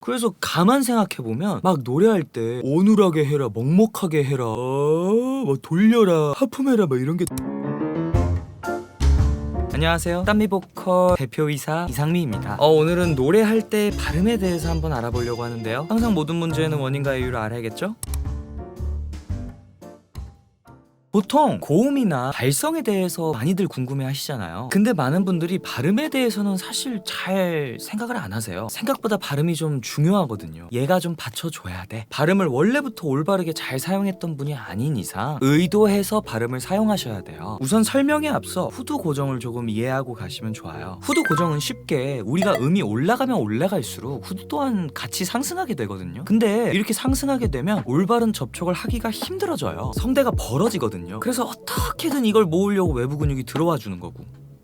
그래서 가만 생각해보면 막 노래할 때 어눌하게 해라, 먹먹하게 해라, 막 돌려라, 하품해라 막 이런 게. 안녕하세요, 땀미보컬 대표이사 이상미입니다. 오늘은 노래할 때 발음에 대해서 한번 알아보려고 하는데요, 항상 모든 문제는 원인과 이유를 알아야겠죠? 보통 고음이나 발성에 대해서 많이들 궁금해 하시잖아요. 근데 많은 분들이 발음에 대해서는 사실 잘 생각을 안 하세요. 생각보다 발음이 좀 중요하거든요. 얘가 좀 받쳐줘야 돼. 발음을 원래부터 올바르게 잘 사용했던 분이 아닌 이상 의도해서 발음을 사용하셔야 돼요. 우선 설명에 앞서 후두 고정을 조금 이해하고 가시면 좋아요. 후두 고정은 쉽게 우리가 음이 올라가면 올라갈수록 후두 또한 같이 상승하게 되거든요. 근데 이렇게 상승하게 되면 올바른 접촉을 하기가 힘들어져요. 성대가 벌어지거든요. 그래서 어떻게든 이걸 모으려고 외부 근육이 들어와 주는 거고,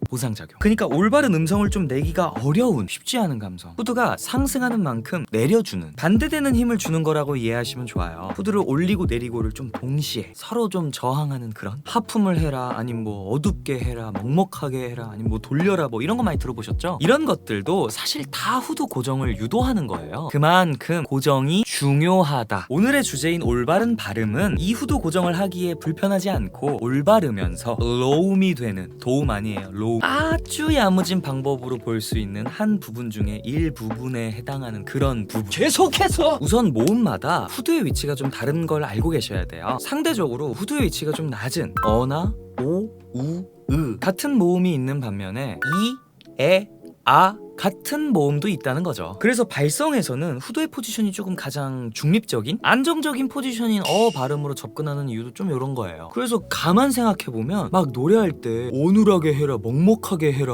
보상작용. 그러니까 올바른 음성을 좀 내기가 어려운, 쉽지 않은 감성. 후두가 상승하는 만큼 내려주는, 반대되는 힘을 주는 거라고 이해하시면 좋아요. 후두를 올리고 내리고를 좀 동시에 서로 좀 저항하는 그런, 하품을 해라, 아니면 뭐 어둡게 해라, 먹먹하게 해라, 아니면 뭐 돌려라, 뭐 이런 거 많이 들어보셨죠? 이런 것들도 사실 다 후두 고정을 유도하는 거예요. 그만큼 고정이 중요하다. 오늘의 주제인 올바른 발음은 이 후두 고정을 하기에 불편하지 않고 올바르면서 로움이 되는, 도움 아니에요, 로움, 아주 야무진 방법으로 볼 수 있는 한 부분 중에 일부분에 해당하는 그런 부분. 계속해서 우선 모음마다 후두의 위치가 좀 다른 걸 알고 계셔야 돼요. 상대적으로 후두의 위치가 좀 낮은 어나, 오, 우, 으 같은 모음이 있는 반면에 이, 에, 아 같은 모음도 있다는 거죠. 그래서 발성에서는 후두의 포지션이 조금 가장 중립적인, 안정적인 포지션인 어 발음으로 접근하는 이유도 좀 이런 거예요. 그래서 가만 생각해보면 막 노래할 때 어눌하게 해라, 먹먹하게 해라,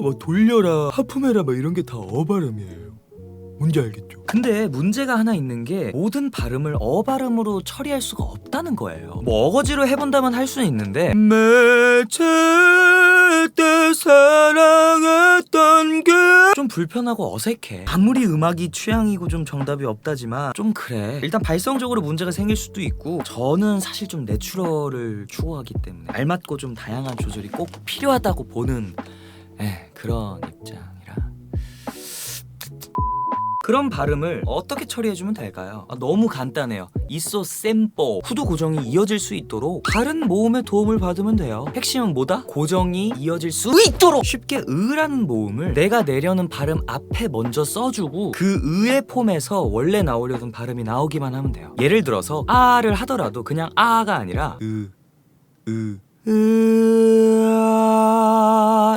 막 돌려라, 하품해라 막 이런 게 다 어 발음이에요. 뭔지 알겠죠? 근데 문제가 하나 있는 게 모든 발음을 어 발음으로 처리할 수가 없다는 거예요. 뭐 어거지로 해본다면 할 수는 있는데, 매체 때 사랑했던 게 좀 불편하고 어색해. 아무리 음악이 취향이고 좀 정답이 없다지만 좀 그래. 일단 발성적으로 문제가 생길 수도 있고, 저는 사실 좀 내추럴을 추구하기 때문에 알맞고 좀 다양한 조절이 꼭 필요하다고 보는 그런 입장. 그런 발음을 어떻게 처리해주면 될까요? 너무 간단해요. 이소 셈뽀. 후두 고정이 이어질 수 있도록 다른 모음의 도움을 받으면 돼요. 핵심은 뭐다? 고정이 이어질 수 있도록 쉽게 으라는 모음을 내가 내려는 발음 앞에 먼저 써주고 그 으의 폼에서 원래 나오려던 발음이 나오기만 하면 돼요. 예를 들어서 아를 하더라도 그냥 아가 아니라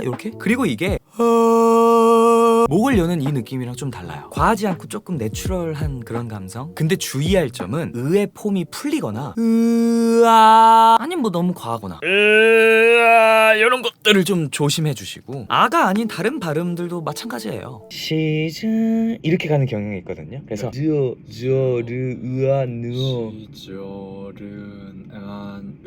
이렇게. 그리고 이게 목을 여는 이 느낌이랑 좀 달라요. 과하지 않고 조금 내추럴한 그런 감성. 근데 주의할 점은 의의 폼이 풀리거나 아니면 뭐 너무 과하거나 이런 것들을 좀 조심해 주시고, 아가 아닌 다른 발음들도 마찬가지예요. 시즌 이렇게 가는 경향이 있거든요. 그래서 르 으안 느어 시절은 으안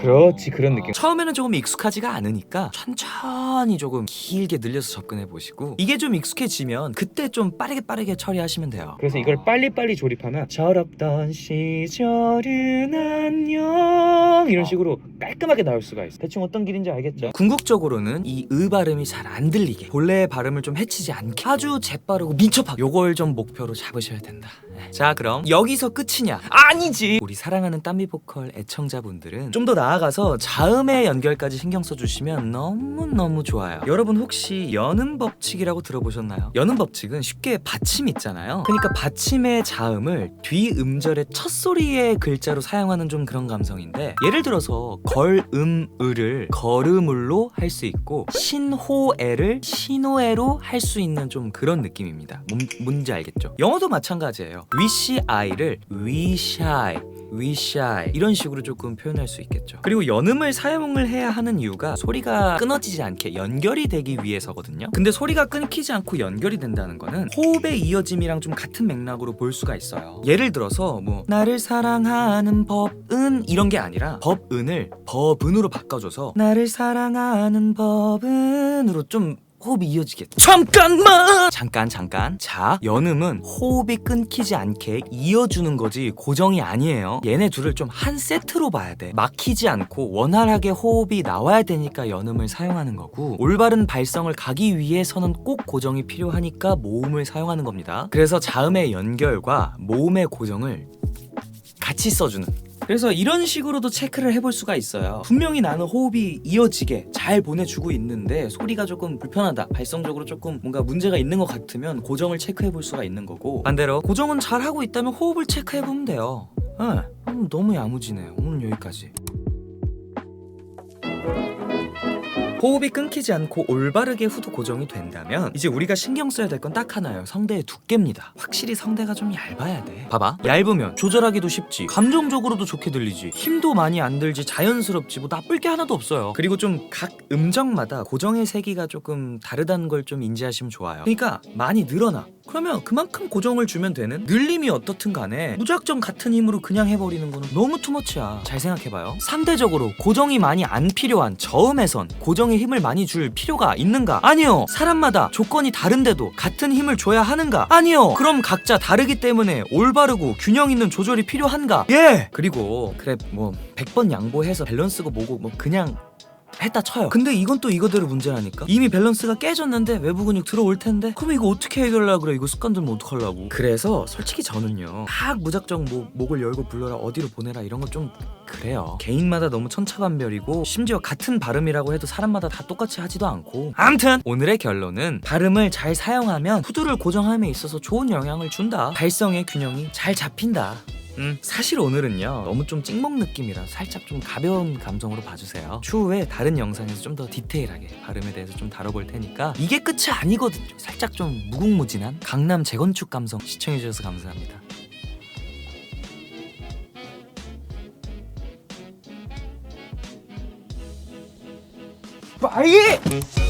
그렇지, 그런 느낌. 처음에는 조금 익숙하지가 않으니까 천천히 조금 길게 늘려서 접근해 보시고, 이게 좀 익숙해지면 그때 좀 빠르게 처리하시면 돼요. 그래서 이걸 빨리빨리 조립하면 철없던 시절은 안녕 이런 식으로 깔끔하게 나올 수가 있어요. 대충 어떤 길인지 알겠죠? 궁극적으로는 이 으 발음이 잘 안 들리게, 본래의 발음을 좀 해치지 않게 아주 재빠르고 민첩하게, 요걸 좀 목표로 잡으셔야 된다. 자, 그럼 여기서 끝이냐? 아니지! 우리 사랑하는 땀미보컬 애청자분들은 좀 더 나아가서 자음의 연결까지 신경 써주시면 너무너무 좋아요. 여러분 혹시 여는 법칙이라고 들어보셨나요? 여는 법칙은 쉽게 받침 있잖아요. 그러니까 받침의 자음을 뒤 음절의 첫 소리의 글자로 사용하는 좀 그런 감성인데, 예를 들어서 걸음을을 걸음을로 할 수 있고 신호애를 신호애로 할 수 있는 좀 그런 느낌입니다. 뭔지 알겠죠? 영어도 마찬가지예요. wish I를 wish I 이런 식으로 조금 표현할 수 있겠죠. 그리고 연음을 사용을 해야 하는 이유가 소리가 끊어지지 않게 연결이 되기 위해서거든요. 근데 소리가 끊기지 않고 연결이 된다는 거는 호흡의 이어짐이랑 좀 같은 맥락으로 볼 수가 있어요. 예를 들어서 뭐 나를 사랑하는 법은 이런 게 아니라 법은을 법은으로 바꿔줘서 나를 사랑하는 법은으로 좀 호흡이 이어지게. 잠깐만. 잠깐. 자, 연음은 호흡이 끊기지 않게 이어주는 거지 고정이 아니에요. 얘네 둘을 좀 한 세트로 봐야 돼. 막히지 않고 원활하게 호흡이 나와야 되니까 연음을 사용하는 거고, 올바른 발성을 가기 위해서는 꼭 고정이 필요하니까 모음을 사용하는 겁니다. 그래서 자음의 연결과 모음의 고정을 같이 써주는. 그래서 이런 식으로도 체크를 해볼 수가 있어요. 분명히 나는 호흡이 이어지게 잘 보내주고 있는데 소리가 조금 불편하다, 발성적으로 조금 뭔가 문제가 있는 것 같으면 고정을 체크해볼 수가 있는 거고, 반대로 고정은 잘 하고 있다면 호흡을 체크해보면 돼요. 너무 야무지네요. 오늘 여기까지. 호흡이 끊기지 않고 올바르게 후두 고정이 된다면 이제 우리가 신경 써야 될 건 딱 하나예요. 성대의 두께입니다. 확실히 성대가 좀 얇아야 돼. 봐봐, 얇으면 조절하기도 쉽지, 감정적으로도 좋게 들리지, 힘도 많이 안 들지, 자연스럽지, 뭐 나쁠 게 하나도 없어요. 그리고 좀 각 음정마다 고정의 세기가 조금 다르다는 걸 좀 인지하시면 좋아요. 그러니까 많이 늘어나, 그러면 그만큼 고정을 주면 되는, 늘림이 어떻든 간에 무작정 같은 힘으로 그냥 해버리는 거는 너무 투머치야. 잘 생각해봐요. 상대적으로 고정이 많이 안 필요한 저음에선 고정에 힘을 많이 줄 필요가 있는가? 아니요. 사람마다 조건이 다른데도 같은 힘을 줘야 하는가? 아니요. 그럼 각자 다르기 때문에 올바르고 균형 있는 조절이 필요한가? 예! 그리고 그래 뭐 100번 양보해서 밸런스고 뭐고 뭐 그냥 했다 쳐요. 근데 이건 또 이거대로 문제라니까. 이미 밸런스가 깨졌는데 외부 근육 들어올 텐데, 그럼 이거 어떻게 해결하려고 그래? 이거 습관 들면 어떡하려고. 그래서 솔직히 저는요, 막 무작정 뭐 목을 열고 불러라, 어디로 보내라, 이런 거 좀 그래요. 개인마다 너무 천차만별이고, 심지어 같은 발음이라고 해도 사람마다 다 똑같이 하지도 않고. 암튼 오늘의 결론은 발음을 잘 사용하면 후두를 고정함에 있어서 좋은 영향을 준다. 발성의 균형이 잘 잡힌다. 사실 오늘은요 너무 좀 찍먹 느낌이라 살짝 좀 가벼운 감성으로 봐주세요. 추후에 다른 영상에서 좀 더 디테일하게 발음에 대해서 좀 다뤄볼 테니까 이게 끝이 아니거든요. 살짝 좀 무궁무진한 강남 재건축 감성 시청해주셔서 감사합니다. 빨리!